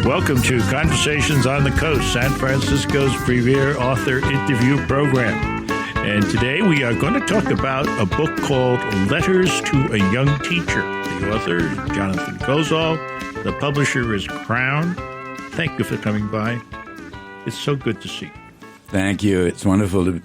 Welcome to Conversations on the Coast, San Francisco's premier author interview program. And today we are going to talk about a book called Letters to a Young Teacher. The author is Jonathan Kozol. The publisher is Crown. Thank you for coming by. It's so good to see you. Thank you. It's wonderful to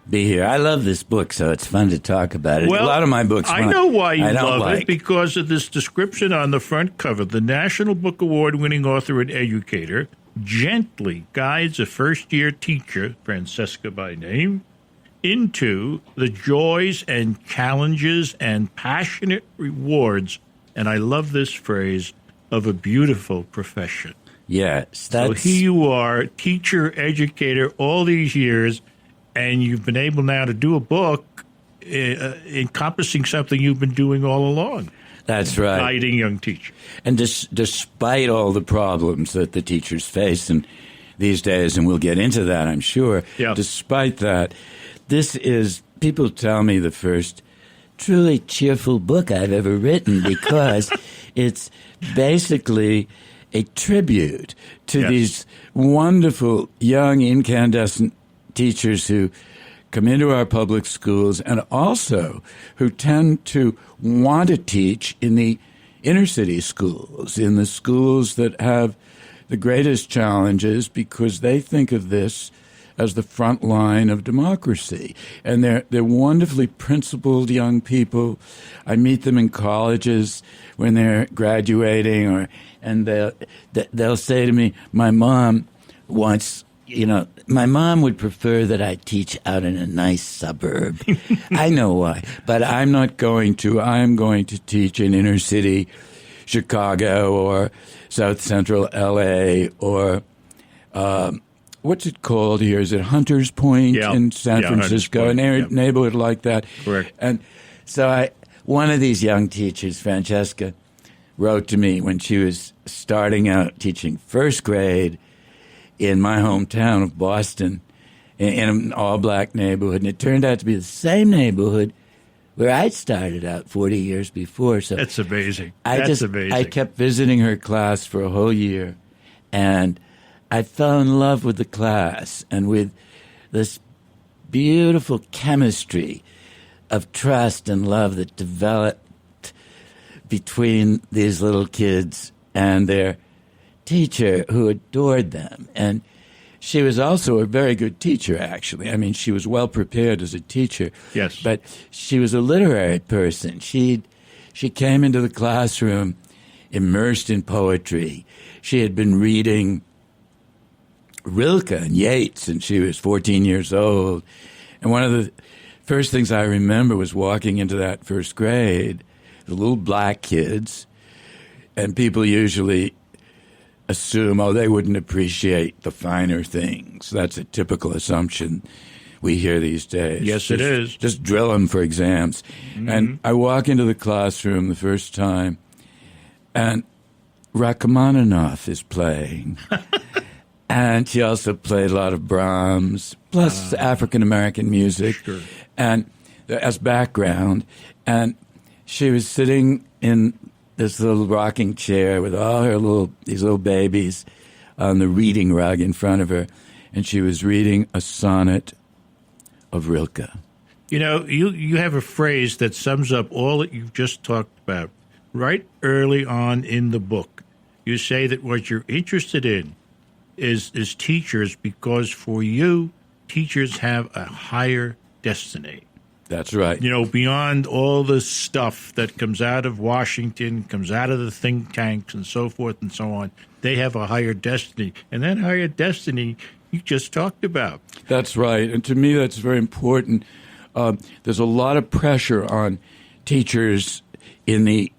be here. I love this book, so it's fun to talk about it. Well, a lot of my books, I know why you love like it, because of this description on the front cover. The National Book Award-winning author and educator gently guides a first-year teacher, Francesca by name, into the joys and challenges and passionate rewards, and I love this phrase, of a beautiful profession. Yes. So here you are, teacher, educator, all these years, and you've been able now to do a book encompassing something you've been doing all along. That's right. Guiding young teachers. And despite all the problems that the teachers face and these days, and we'll get into that, I'm sure, despite that, this is, people tell me, the first truly cheerful book I've ever written, because it's basically a tribute to these wonderful, young, incandescent teachers who come into our public schools and also who tend to want to teach in the inner city schools, in the schools that have the greatest challenges, because they think of this as the front line of democracy. And they're wonderfully principled young people. I meet them in colleges when they're graduating, and they'll say to me, my mom wants, my mom would prefer that I teach out in a nice suburb. I know why, but I'm not going to. I'm going to teach in inner city Chicago or South Central LA or what's it called here? Is it Hunters Point in San Francisco? A neighborhood like that. Correct. And so one of these young teachers, Francesca, wrote to me when she was starting out teaching first grade in my hometown of Boston, in an all-black neighborhood. And it turned out to be the same neighborhood where I'd started out 40 years before. So that's amazing. Amazing. I kept visiting her class for a whole year, and I fell in love with the class and with this beautiful chemistry of trust and love that developed between these little kids and their teacher, who adored them. And she was also a very good teacher, actually. I mean, she was well prepared as a teacher. Yes. But she was a literary person. She came into the classroom immersed in poetry. She had been reading Rilke and Yeats, and she was 14 years old. And one of the first things I remember was walking into that first grade, the little black kids, and people usually assume, they wouldn't appreciate the finer things. That's a typical assumption we hear these days. Yes, it is. Just drill them for exams. Mm-hmm. And I walk into the classroom the first time, and Rachmaninoff is playing. And she also played a lot of Brahms, plus African-American music, and as background. And she was sitting in this little rocking chair with all these little babies on the reading rug in front of her, and she was reading a sonnet of Rilke. You have a phrase that sums up all that you've just talked about. Right early on in the book, you say that what you're interested in is teachers, because for you, teachers have a higher destiny. That's right. Beyond all the stuff that comes out of Washington, comes out of the think tanks and so forth and so on, they have a higher destiny. And that higher destiny you just talked about. That's right. And to me, that's very important. There's a lot of pressure on teachers in the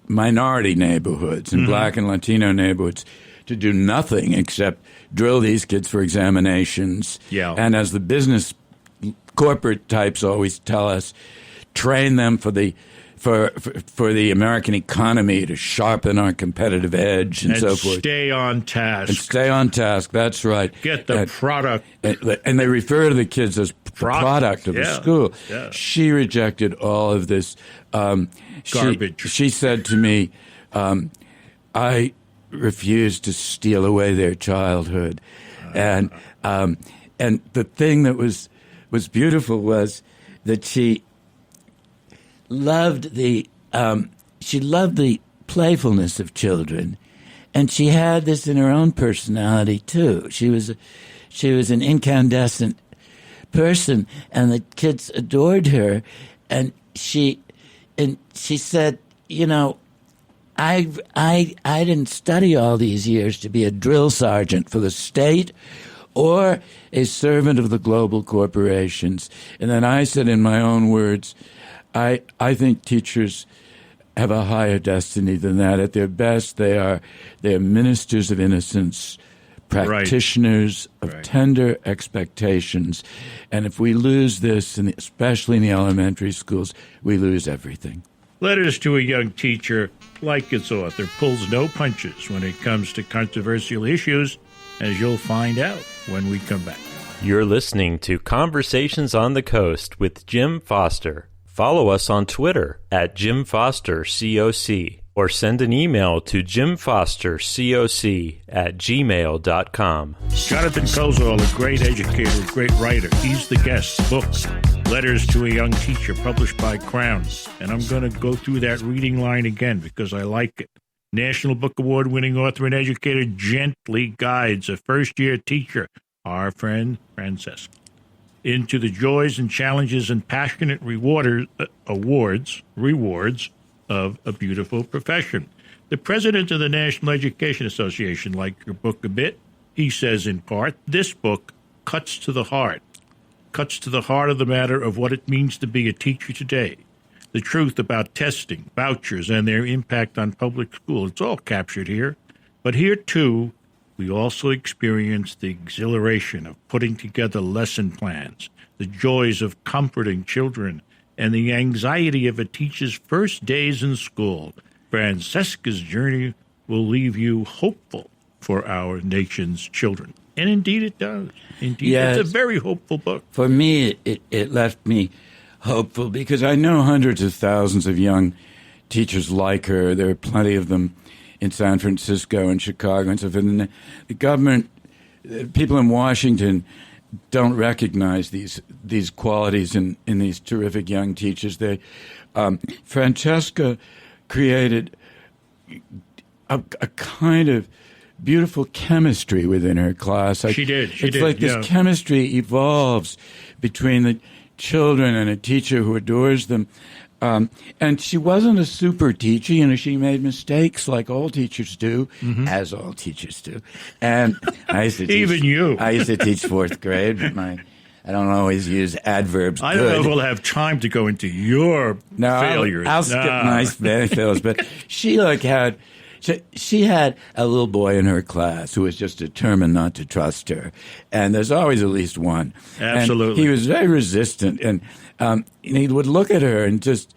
minority neighborhoods, in Black and Latino neighborhoods, to do nothing except drill these kids for examinations. Yeah. And as the business corporate types always tell us, train them for the American economy, to sharpen our competitive edge and so forth. Stay on task. And stay on task. That's right. Get the product. And they refer to the kids as product of the school. Yeah. She rejected all of this garbage. She said to me, I refused to steal away their childhood. And the thing that was beautiful was that she loved the playfulness of children, and she had this in her own personality too. She was an incandescent person, and the kids adored her. And she said, I didn't study all these years to be a drill sergeant for the state or a servant of the global corporations. And then I said, in my own words, I think teachers have a higher destiny than that. At their best, they're ministers of innocence, practitioners of tender expectations. And if we lose this, and especially in the elementary schools, we lose everything. Letters to a Young Teacher, like its author, pulls no punches when it comes to controversial issues, as you'll find out when we come back. You're listening to Conversations on the Coast with Jim Foster. Follow us on Twitter at Jim Foster COC, or send an email to jimfostercoc@gmail.com. Jonathan Kozol, a great educator, a great writer. He's the guest. Book, Letters to a Young Teacher, published by Crown. And I'm going to go through that reading line again because I like it. National Book Award-winning author and educator gently guides a first-year teacher, our friend Francesca, into the joys and challenges and passionate rewards of a beautiful profession. The president of the National Education Association liked your book a bit. He says, in part, this book cuts to the heart of the matter of what it means to be a teacher today. The truth about testing, vouchers, and their impact on public school. It's all captured here. But here, too, we also experience the exhilaration of putting together lesson plans, the joys of comforting children, and the anxiety of a teacher's first days in school. Francesca's journey will leave you hopeful for our nation's children. And indeed it does. Indeed, yes. It's a very hopeful book. For me, it left me hopeful because I know hundreds of thousands of young teachers like her. There are plenty of them in San Francisco and Chicago and stuff. And the government, people in Washington don't recognize these qualities in these terrific young teachers. Francesca created a kind of beautiful chemistry within her class. She did. It's like this chemistry evolves between the children and a teacher who adores them. And she wasn't a super teacher. She made mistakes like all teachers do, as all teachers do. And I used to teach, even you. I used to teach fourth grade, but I don't always use adverbs. I don't know if we'll have time to go into your failures. I'll skip my failures. But she had a little boy in her class who was just determined not to trust her. And there's always at least one. Absolutely. And he was very resistant. And he would look at her and just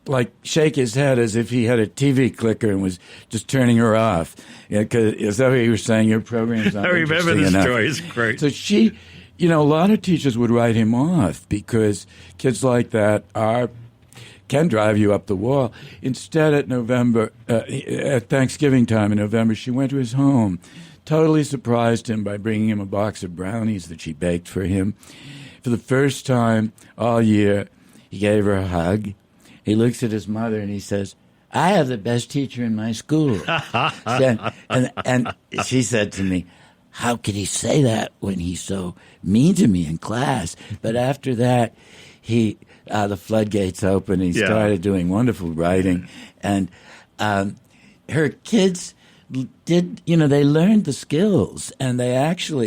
like shake his head as if he had a TV clicker and was just turning her off. Because as though he was saying, your program's not interesting enough. I remember this story. It's great. So she, a lot of teachers would write him off because kids like that can drive you up the wall. Instead, at Thanksgiving time in November, she went to his home, totally surprised him by bringing him a box of brownies that she baked for him. For the first time all year, he gave her a hug. He looks at his mother and he says, I have the best teacher in my school. and she said to me, how could he say that when he's so mean to me in class? But after that, the floodgates opened. He started doing wonderful writing. And her kids did, they learned the skills. And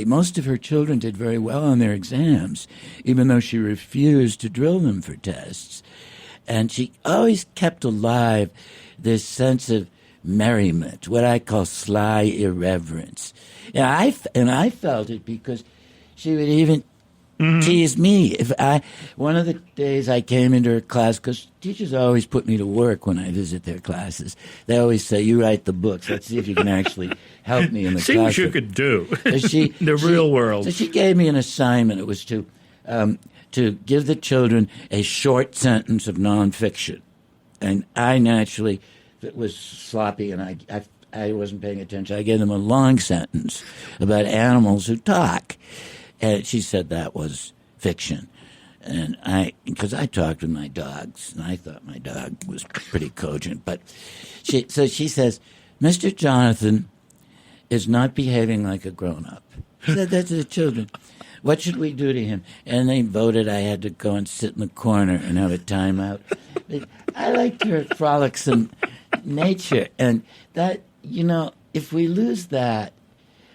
most of her children did very well on their exams, even though she refused to drill them for tests. And she always kept alive this sense of merriment, what I call sly irreverence. And I felt it because she would even tease me. One of the days I came into her class, because teachers always put me to work when I visit their classes. They always say, you write the books. Let's see if you can actually help me in the class. See what you could do in the real world. So she gave me an assignment. It was to give the children a short sentence of nonfiction. And I naturally was sloppy, and I wasn't paying attention. I gave them a long sentence about animals who talk. And she said that was fiction. And because I talked with my dogs, and I thought my dog was pretty cogent. But she says, Mr. Jonathan is not behaving like a grown-up. She said that to the children. What should we do to him? And they voted I had to go and sit in the corner and have a timeout. I liked her frolicsome nature. And that, if we lose that,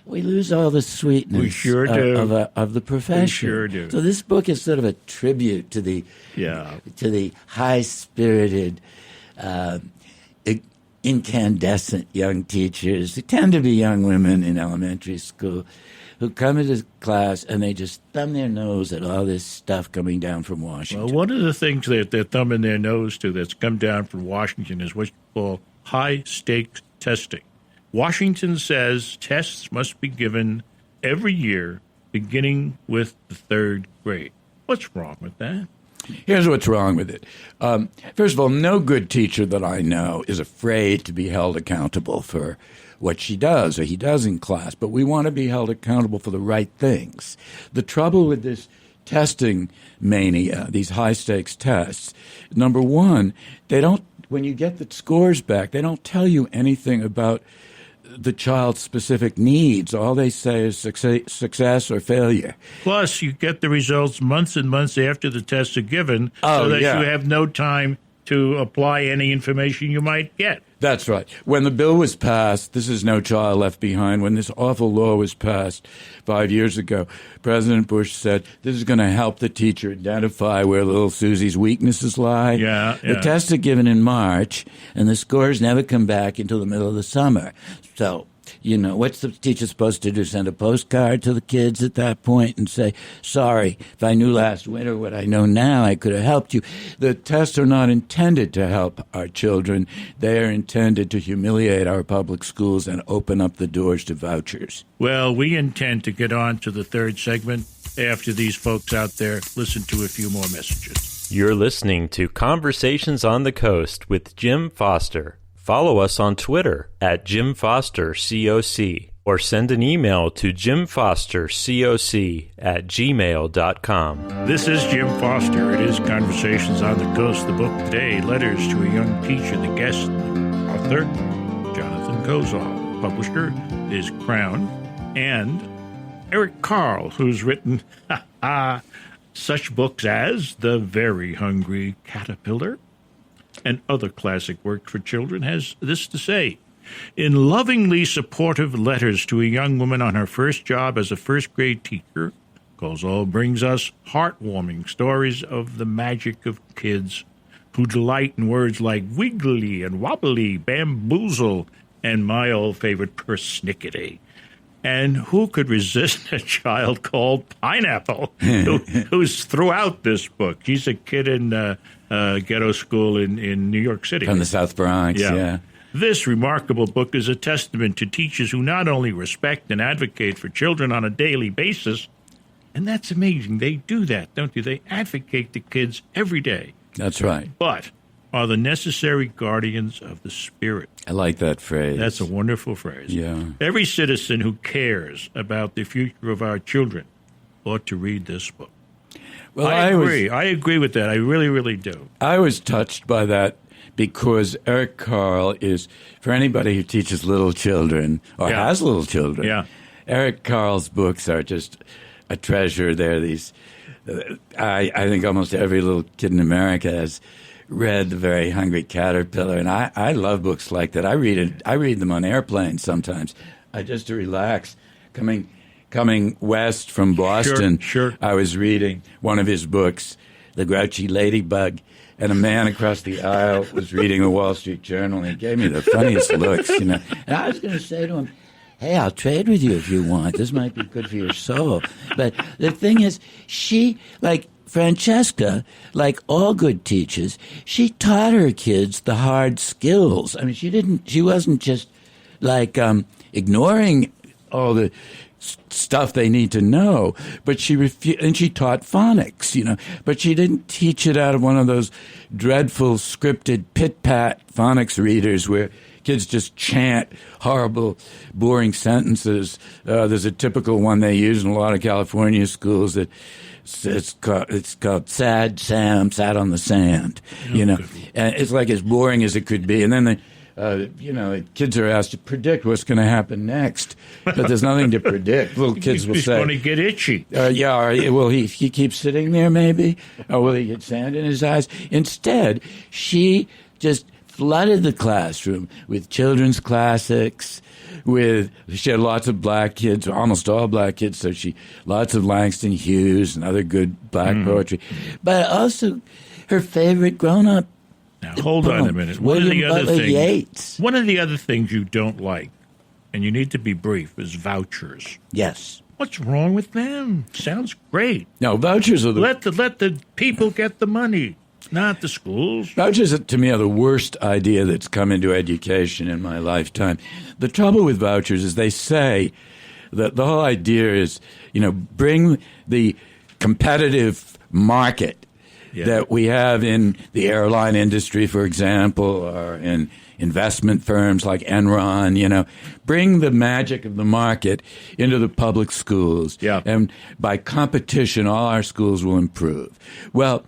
we lose all the sweetness we sure do. Of the profession. We sure do. So this book is sort of a tribute to the high-spirited, incandescent young teachers who tend to be young women in elementary school who come into class and they just thumb their nose at all this stuff coming down from Washington. Well, one of the things that they're thumbing their nose to that's come down from Washington is what you call high-stakes testing. Washington says tests must be given every year, beginning with the third grade. What's wrong with that? Here's what's wrong with it. First of all, no good teacher that I know is afraid to be held accountable for what she does or he does in class, but we want to be held accountable for the right things. The trouble with this testing mania, these high-stakes tests, number one, when you get the scores back, they don't tell you anything about the child's specific needs. All they say is success or failure. Plus, you get the results months and months after the tests are given, so that you have no time to apply any information you might get. That's right. When the bill was passed, this is No Child Left Behind, when this awful law was passed 5 years ago, President Bush said, this is going to help the teacher identify where little Susie's weaknesses lie. The tests are given in March, and the scores never come back until the middle of the summer. So, what's the teacher supposed to do? Send a postcard to the kids at that point and say, sorry, if I knew last winter what I know now, I could have helped you. The tests are not intended to help our children. They are intended to humiliate our public schools and open up the doors to vouchers. Well, we intend to get on to the third segment after these folks out there listen to a few more messages. You're listening to Conversations on the Coast with Jim Foster. Follow us on Twitter at Jim Foster COC or send an email to jimfostercoc@gmail.com. This is Jim Foster. It is Conversations on the Coast. The book today, Letters to a Young Teacher. The guest, author, Jonathan Kozol. Publisher is Crown. And Eric Carle, who's written such books as The Very Hungry Caterpillar and other classic works for children, has this to say. In lovingly supportive letters to a young woman on her first job as a first-grade teacher, Kozol brings us heartwarming stories of the magic of kids who delight in words like wiggly and wobbly, bamboozle, and my old favorite, persnickety. And who could resist a child called Pineapple, who's throughout this book? She's a kid in ghetto school in New York City. From the South Bronx, yeah. This remarkable book is a testament to teachers who not only respect and advocate for children on a daily basis, and that's amazing. They do that, don't you? They advocate the kids every day. That's right. But are the necessary guardians of the spirit. I like that phrase. That's a wonderful phrase. Yeah. Every citizen who cares about the future of our children ought to read this book. Well, I agree. I agree with that. I really, really do. I was touched by that because Eric Carle is, for anybody who teaches little children or has little children, Eric Carle's books are just a treasure. They're these, I think almost every little kid in America has read The Very Hungry Caterpillar, and I love books like that. I read them on airplanes sometimes, just to relax. Coming west from Boston, sure. I was reading one of his books, The Grouchy Ladybug, and a man across the aisle was reading the Wall Street Journal, and he gave me the funniest looks, And I was going to say to him, hey, I'll trade with you if you want. This might be good for your soul. But the thing is, Francesca, like all good teachers, she taught her kids the hard skills. I mean, she wasn't just ignoring all the stuff they need to know, but she taught phonics, but she didn't teach it out of one of those dreadful scripted pit-pat phonics readers where kids just chant horrible, boring sentences. There's a typical one they use in a lot of California schools that it's called "Sad Sam sat on the sand." And it's like as boring as it could be. And then the kids are asked to predict what's going to happen next, but there's nothing to predict. Little kids will say, "He's going to get itchy." Will he keep sitting there? Maybe, or will he get sand in his eyes? Instead, she just flooded the classroom with children's classics. She had lots of black kids, almost all black kids, so lots of Langston Hughes and other good black poetry, but also her favorite grown-up. Now hold on a minute. One of the other things you don't like, and you need to be brief, is vouchers. Yes. What's wrong with them? Sounds great. No, vouchers are let the people get the money. Not the schools. Vouchers, to me, are the worst idea that's come into education in my lifetime. The trouble with vouchers is they say that the whole idea is, bring the competitive market that we have in the airline industry, for example, or in investment firms like Enron, bring the magic of the market into the public schools. Yeah. And by competition, all our schools will improve. Well,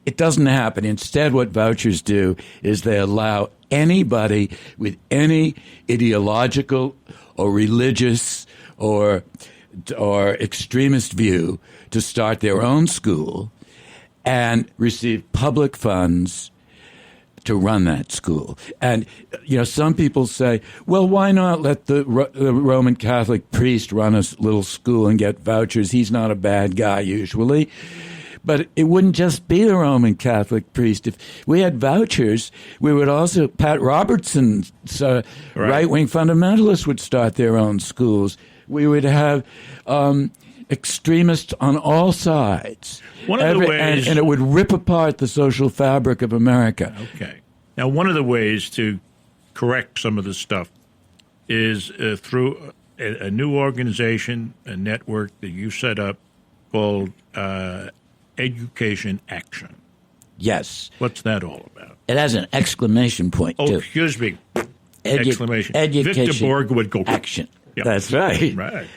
it doesn't happen. Instead, what vouchers do is they allow anybody with any ideological or religious or extremist view to start their own school and receive public funds to run that school. And, some people say, well, why not let the Roman Catholic priest run a little school and get vouchers? He's not a bad guy usually. But it wouldn't just be the Roman Catholic priest. If we had vouchers, we would also, Pat Robertson's right-wing fundamentalists would start their own schools. We would have extremists on all sides. One of the ways, and it would rip apart the social fabric of America. Okay. Now, one of the ways to correct some of this stuff is through a new organization, a network that you set up called Education Action. Yes. What's that all about? It has an exclamation point, too. Oh, excuse me. Exclamation. Education Victor Borg would go. Action. Yep. That's right. Right.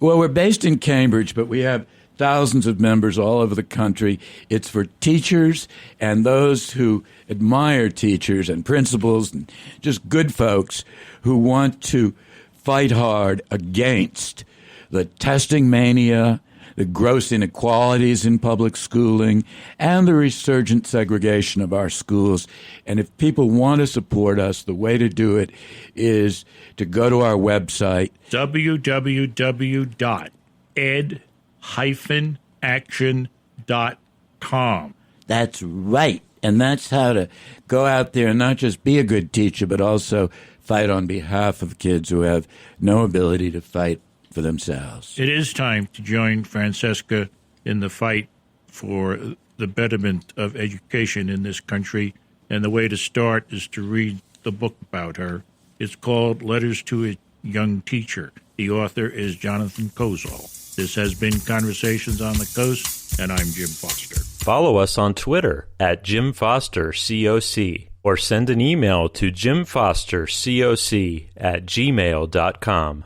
Well, we're based in Cambridge, but we have thousands of members all over the country. It's for teachers and those who admire teachers and principals and just good folks who want to fight hard against the testing mania, the gross inequalities in public schooling, and the resurgent segregation of our schools. And if people want to support us, the way to do it is to go to our website, www.ed-action.com. That's right. And that's how to go out there and not just be a good teacher, but also fight on behalf of kids who have no ability to fight for themselves. It is time to join Francesca in the fight for the betterment of education in this country. And the way to start is to read the book about her. It's called Letters to a Young Teacher. The author is Jonathan Kozol. This has been Conversations on the Coast, and I'm Jim Foster. Follow us on Twitter at Jim Foster COC, or send an email to jimfostercoc@gmail.com.